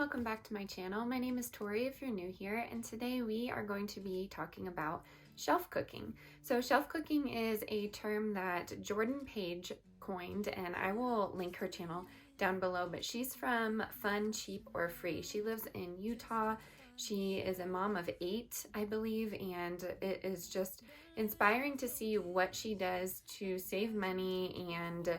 welcome back to my channel. My name is Tori if you're new here, and today we are going to be talking about shelf cooking. So shelf cooking is a term that Jordan Page coined, and I will link her channel down below, but she's from Fun, Cheap, or Free. She lives in Utah. She is a mom of 8, I believe, and it is just inspiring to see what she does to save money and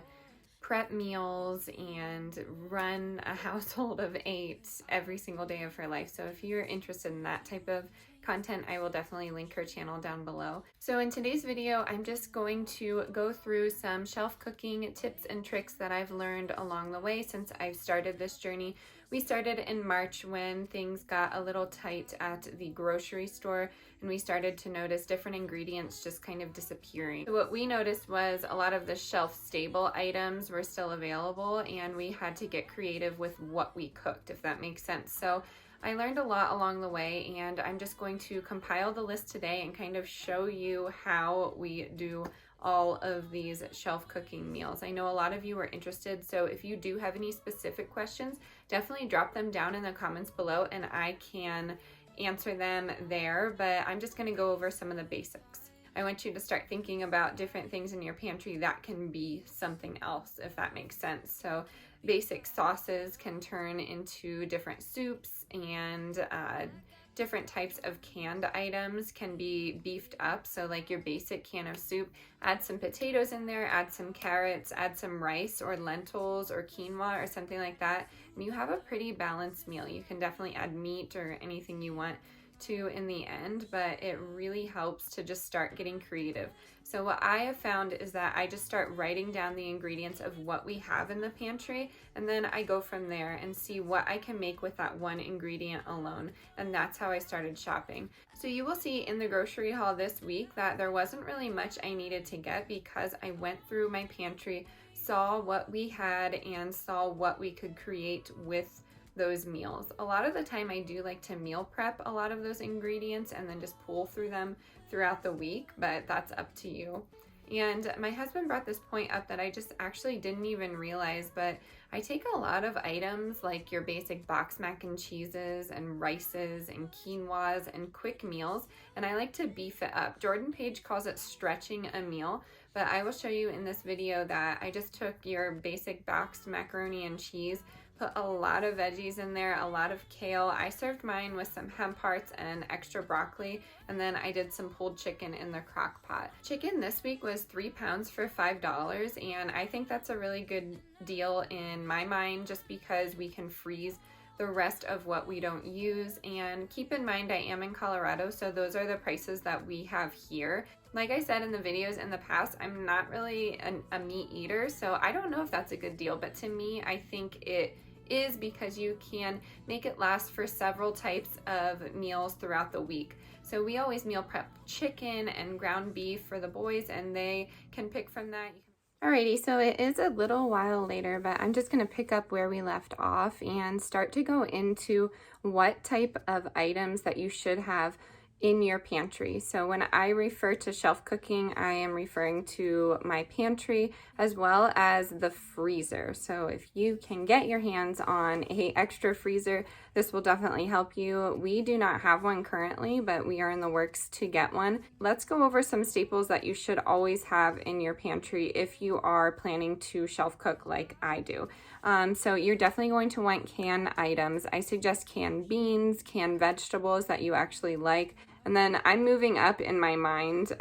prep meals and run a household of 8 every single day of her life. So if you're interested in that type of content, I will definitely link her channel down below. So in today's video, I'm just going to go through some shelf cooking tips and tricks that I've learned along the way since I've started this journey. We started in March when things got a little tight at the grocery store and we started to notice different ingredients just kind of disappearing. So what we noticed was a lot of the shelf stable items were still available and we had to get creative with what we cooked, if that makes sense. So I learned a lot along the way, and I'm just going to compile the list today and kind of show you how we do all of these shelf cooking meals. I know a lot of you are interested, so if you do have any specific questions, definitely drop them down in the comments below and I can answer them there, but I'm just going to go over some of the basics. I want you to start thinking about different things in your pantry that can be something else, if that makes sense. So basic sauces can turn into different soups, and different types of canned items can be beefed up. So like your basic can of soup, add some potatoes in there, add some carrots, add some rice or lentils or quinoa or something like that, and you have a pretty balanced meal. You can definitely add meat or anything you want to in the end, but it really helps to just start getting creative. So what I have found is that I just start writing down the ingredients of what we have in the pantry, and then I go from there and see what I can make with that one ingredient alone, and that's how I started shopping. So you will see in the grocery haul this week that there wasn't really much I needed to get because I went through my pantry, saw what we had, and saw what we could create with those meals. A lot of the time I do like to meal prep a lot of those ingredients and then just pull through them throughout the week, but that's up to you. And my husband brought this point up that I just actually didn't even realize, but I take a lot of items like your basic box mac and cheeses and rices and quinoas and quick meals, and I like to beef it up. Jordan Page calls it stretching a meal, but I will show you in this video that I just took your basic boxed macaroni and cheese, put a lot of veggies in there, a lot of kale. I served mine with some hemp hearts and extra broccoli, and then I did some pulled chicken in the crock pot. Chicken this week was 3 pounds for $5, and I think that's a really good deal in my mind just because we can freeze the rest of what we don't use. And keep in mind, I am in Colorado, so those are the prices that we have here. Like I said in the videos in the past, I'm not really a meat eater, so I don't know if that's a good deal, but to me, I think it is because you can make it last for several types of meals throughout the week. So we always meal prep chicken and ground beef for the boys, and they can pick from that. Alrighty, so it is a little while later, but I'm just going to pick up where we left off and start to go into what type of items that you should have in your pantry. So when I refer to shelf cooking, I am referring to my pantry as well as the freezer. So if you can get your hands on an extra freezer, this will definitely help you. We do not have one currently, but we are in the works to get one. Let's go over some staples that you should always have in your pantry if you are planning to shelf cook like I do. So you're definitely going to want canned items. I suggest canned beans, canned vegetables that you actually like. And then I'm moving up in my mind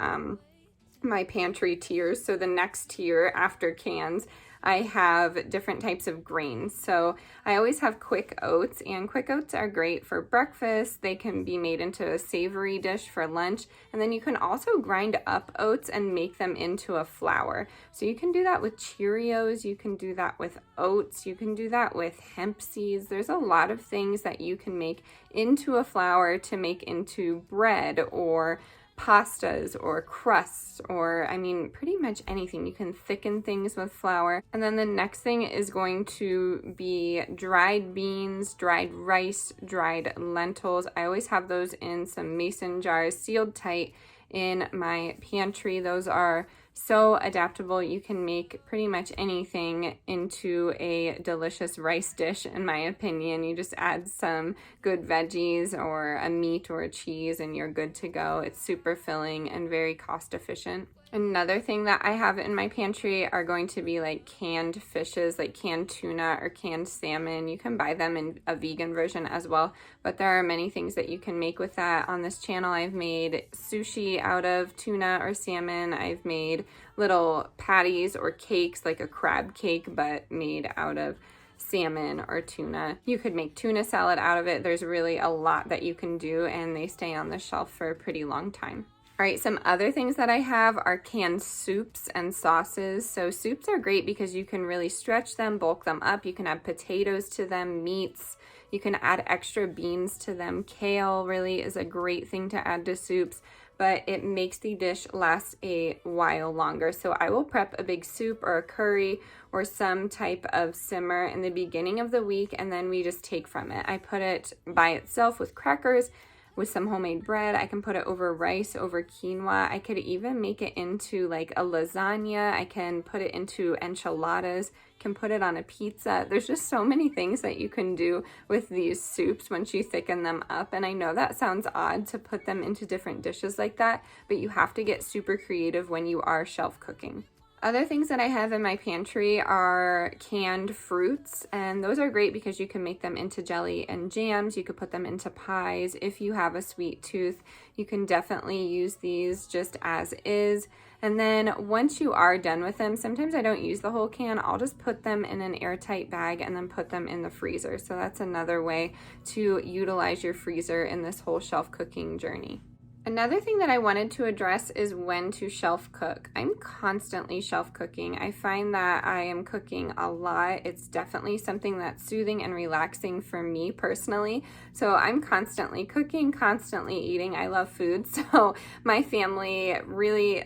my pantry tiers. So the next tier after cans, I have different types of grains. So I always have quick oats, and quick oats are great for breakfast. They can be made into a savory dish for lunch. And then you can also grind up oats and make them into a flour. So you can do that with Cheerios, you can do that with oats, you can do that with hemp seeds. There's a lot of things that you can make into a flour to make into bread or pastas or crusts, or I mean pretty much anything. You can thicken things with flour. And then the next thing is going to be dried beans, dried rice, dried lentils. I always have those in some mason jars sealed tight in my pantry. Those are so adaptable. You can make pretty much anything into a delicious rice dish, in my opinion. You just add some good veggies or a meat or a cheese and you're good to go. It's super filling and very cost efficient. Another thing that I have in my pantry are going to be like canned fishes, like canned tuna or canned salmon. You can buy them in a vegan version as well, but there are many things that you can make with that. On this channel, I've made sushi out of tuna or salmon. I've made little patties or cakes, like a crab cake, but made out of salmon or tuna. You could make tuna salad out of it. There's really a lot that you can do, and they stay on the shelf for a pretty long time. All right, some other things that I have are canned soups and sauces. So soups are great because you can really stretch them, bulk them up. You can add potatoes to them, meats. You can add extra beans to them. Kale really is a great thing to add to soups, but it makes the dish last a while longer. So I will prep a big soup or a curry or some type of simmer in the beginning of the week, and then we just take from it. I put it by itself with crackers, with some homemade bread. I can put it over rice, over quinoa. I could even make it into like a lasagna. I can put it into enchiladas, can put it on a pizza. There's just so many things that you can do with these soups once you thicken them up. And I know that sounds odd to put them into different dishes like that, but you have to get super creative when you are shelf cooking. Other things that I have in my pantry are canned fruits, and those are great because you can make them into jelly and jams. You could put them into pies. If you have a sweet tooth, you can definitely use these just as is. And then once you are done with them, sometimes I don't use the whole can. I'll just put them in an airtight bag and then put them in the freezer. So that's another way to utilize your freezer in this whole shelf cooking journey. Another thing that I wanted to address is when to shelf cook. I'm constantly shelf cooking. I find that I am cooking a lot. It's definitely something that's soothing and relaxing for me personally. So I'm constantly cooking, constantly eating. I love food. So my family really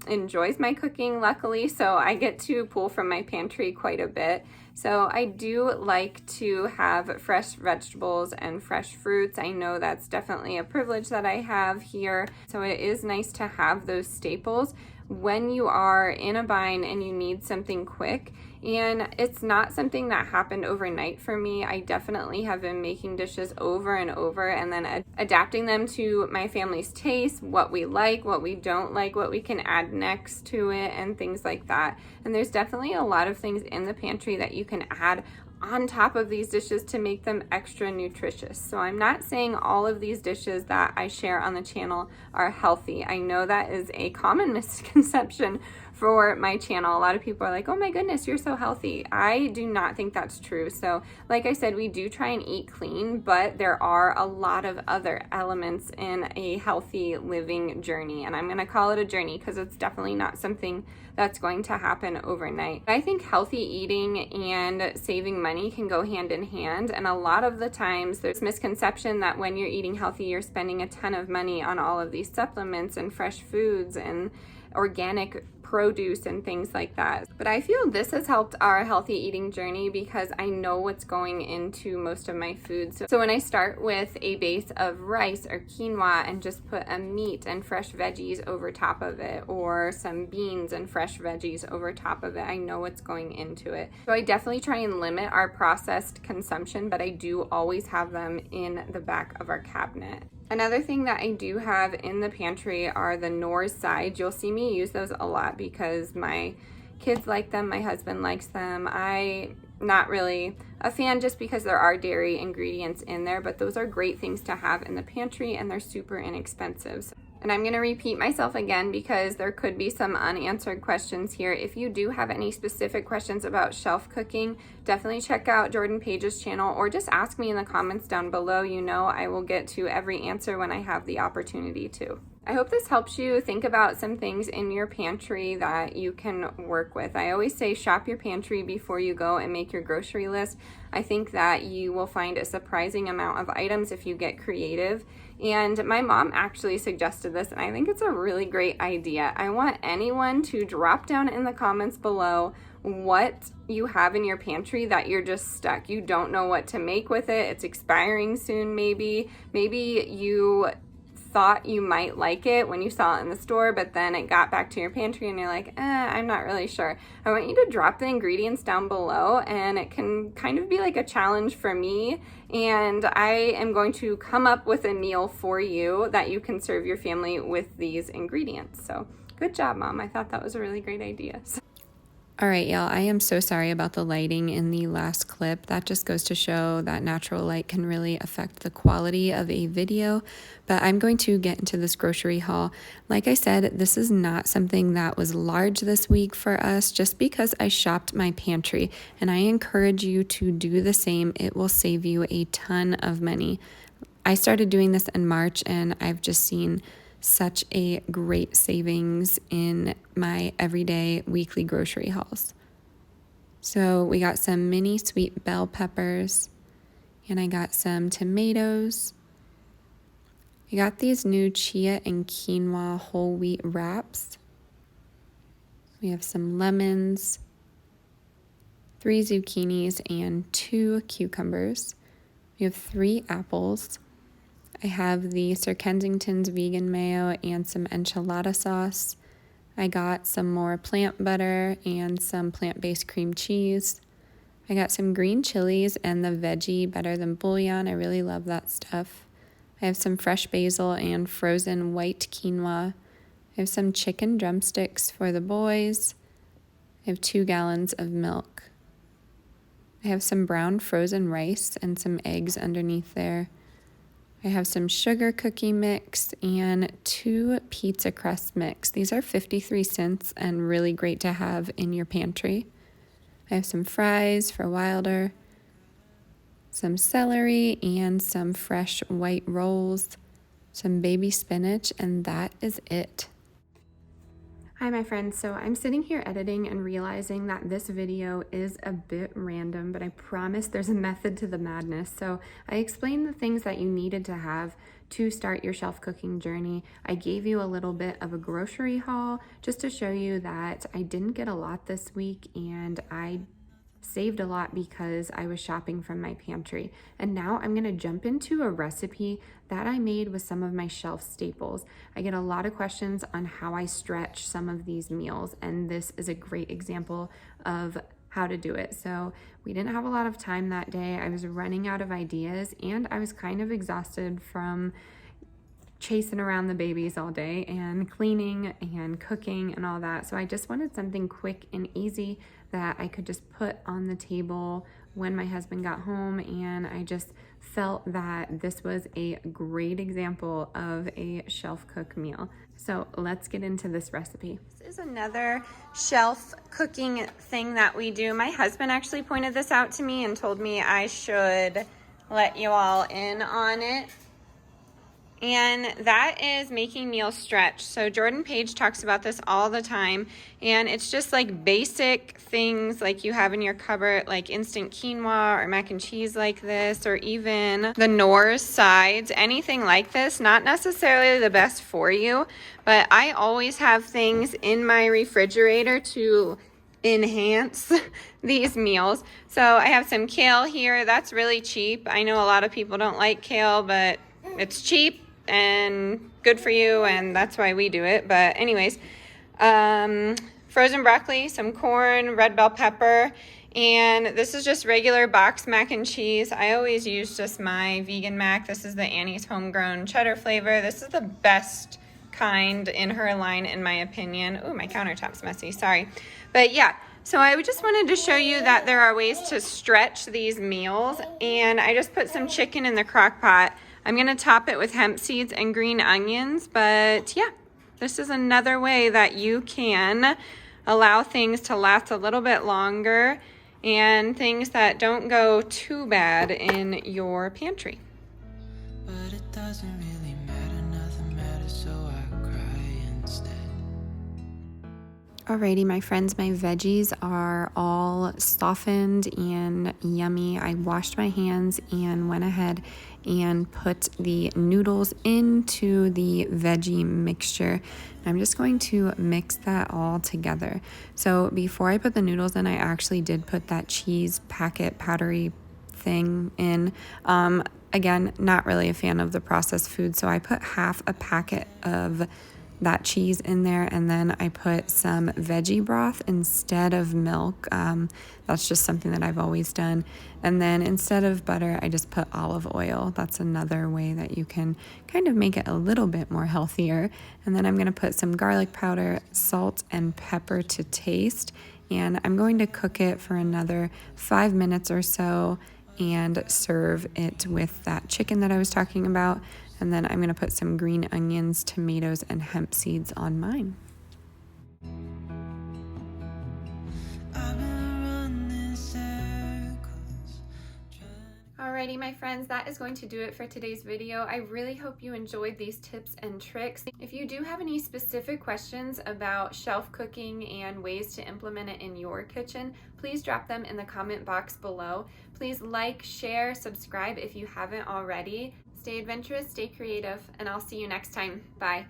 enjoys my cooking, luckily. So I get to pull from my pantry quite a bit. So I do like to have fresh vegetables and fresh fruits. I know that's definitely a privilege that I have here. So it is nice to have those staples when you are in a bind and you need something quick. And it's not something that happened overnight for me. I definitely have been making dishes over and over and then adapting them to my family's taste, what we like, what we don't like, what we can add next to it, and things like that. And there's definitely a lot of things in the pantry that you can add on top of these dishes to make them extra nutritious. So I'm not saying all of these dishes that I share on the channel are healthy. I know that is a common misconception for my channel. A lot of people are like, oh my goodness, you're so healthy. I do not think that's true. So like I said, we do try and eat clean, but there are a lot of other elements in a healthy living journey. And I'm going to call it a journey because it's definitely not something that's going to happen overnight. I think healthy eating and saving money can go hand in hand. And a lot of the times there's misconception that when you're eating healthy, you're spending a ton of money on all of these supplements and fresh foods and organic produce and things like that. But I feel this has helped our healthy eating journey because I know what's going into most of my foods. So when I start with a base of rice or quinoa and just put a meat and fresh veggies over top of it, or some beans and fresh veggies over top of it, I know what's going into it. So I definitely try and limit our processed consumption, but I do always have them in the back of our cabinet. Another thing that I do have in the pantry are the Knorr sides. You'll see me use those a lot because my kids like them, my husband likes them. I'm not really a fan just because there are dairy ingredients in there, but those are great things to have in the pantry and they're super inexpensive. And I'm going to repeat myself again because there could be some unanswered questions here. If you do have any specific questions about shelf cooking, definitely check out Jordan Page's channel or just ask me in the comments down below. You know I will get to every answer when I have the opportunity to. I hope this helps you think about some things in your pantry that you can work with. I always say shop your pantry before you go and make your grocery list. I think that you will find a surprising amount of items if you get creative. And my mom actually suggested this, and I think it's a really great idea. I want anyone to drop down in the comments below what you have in your pantry that you're just stuck. You don't know what to make with it. It's expiring soon maybe. Maybe you thought you might like it when you saw it in the store, but then it got back to your pantry and you're like, I'm not really sure. I want you to drop the ingredients down below, and it can kind of be like a challenge for me. And I am going to come up with a meal for you that you can serve your family with these ingredients. So good job, Mom. I thought that was a really great idea. All right, y'all, I am so sorry about the lighting in the last clip. That just goes to show that natural light can really affect the quality of a video, but I'm going to get into this grocery haul. Like I said, this is not something that was large this week for us just because I shopped my pantry, and I encourage you to do the same. It will save you a ton of money. I started doing this in March, and I've just seen such a great savings in my everyday weekly grocery hauls. So we got some mini sweet bell peppers, and I got some tomatoes. I got these new chia and quinoa whole wheat wraps. We have some lemons, 3 zucchinis, and 2 cucumbers. We have 3 apples. I have the Sir Kensington's vegan mayo and some enchilada sauce. I got some more plant butter and some plant-based cream cheese. I got some green chilies and the veggie Better Than Bouillon. I really love that stuff. I have some fresh basil and frozen white quinoa. I have some chicken drumsticks for the boys. I have 2 gallons of milk. I have some brown frozen rice and some eggs underneath there. I have some sugar cookie mix and 2 pizza crust mix. These are 53 cents and really great to have in your pantry. I have some fries for Wilder, some celery and some fresh white rolls, some baby spinach, and that is it. Hi my friends, so I'm sitting here editing and realizing that this video is a bit random, but I promise there's a method to the madness. So I explained the things that you needed to have to start your shelf cooking journey. I gave you a little bit of a grocery haul just to show you that I didn't get a lot this week, and I saved a lot because I was shopping from my pantry. And now I'm gonna jump into a recipe that I made with some of my shelf staples. I get a lot of questions on how I stretch some of these meals, and this is a great example of how to do it. So we didn't have a lot of time that day. I was running out of ideas, and I was kind of exhausted from chasing around the babies all day and cleaning and cooking and all that. So I just wanted something quick and easy that I could just put on the table when my husband got home, and I just felt that this was a great example of a shelf cook meal. So let's get into this recipe. This is another shelf cooking thing that we do. My husband actually pointed this out to me and told me I should let you all in on it. And that is making meals stretch. So Jordan Page talks about this all the time, and it's just like basic things like you have in your cupboard, like instant quinoa or mac and cheese like this, or even the Knorr sides, anything like this. Not necessarily the best for you, but I always have things in my refrigerator to enhance these meals. So I have some kale here. That's really cheap. I know a lot of people don't like kale, but it's cheap and good for you, and that's why we do it. But anyways, frozen broccoli, some corn, red bell pepper, and this is just regular box mac and cheese. I always use just my vegan mac. This is the Annie's homegrown cheddar flavor. This is the best kind in her line, in my opinion. Oh, my countertop's messy, sorry. But yeah, so I just wanted to show you that there are ways to stretch these meals, and I just put some chicken in the crock pot. I'm gonna top it with hemp seeds and green onions, but yeah, this is another way that you can allow things to last a little bit longer and things that don't go too bad in your pantry. But it doesn't really matter, nothing matters, so I cry instead. Alrighty, my friends, my veggies are all softened and yummy. I washed my hands and went ahead and put the noodles into the veggie mixture. I'm just going to mix that all together. So before I put the noodles in, I actually did put that cheese packet powdery thing in. Again, not really a fan of the processed food, so I put half a packet of that cheese in there, and then I put some veggie broth instead of milk. That's just something that I've always done. And then instead of butter, I just put olive oil. That's another way that you can kind of make it a little bit more healthier. And then I'm going to put some garlic powder, salt, and pepper to taste. And I'm going to cook it for another 5 minutes or so and serve it with that chicken that I was talking about. And then I'm going to put some green onions, tomatoes, and hemp seeds on mine. Alrighty, my friends, that is going to do it for today's video. I really hope you enjoyed these tips and tricks. If you do have any specific questions about shelf cooking and ways to implement it in your kitchen, please drop them in the comment box below. Please like, share, subscribe if you haven't already. Stay adventurous, stay creative, and I'll see you next time. Bye.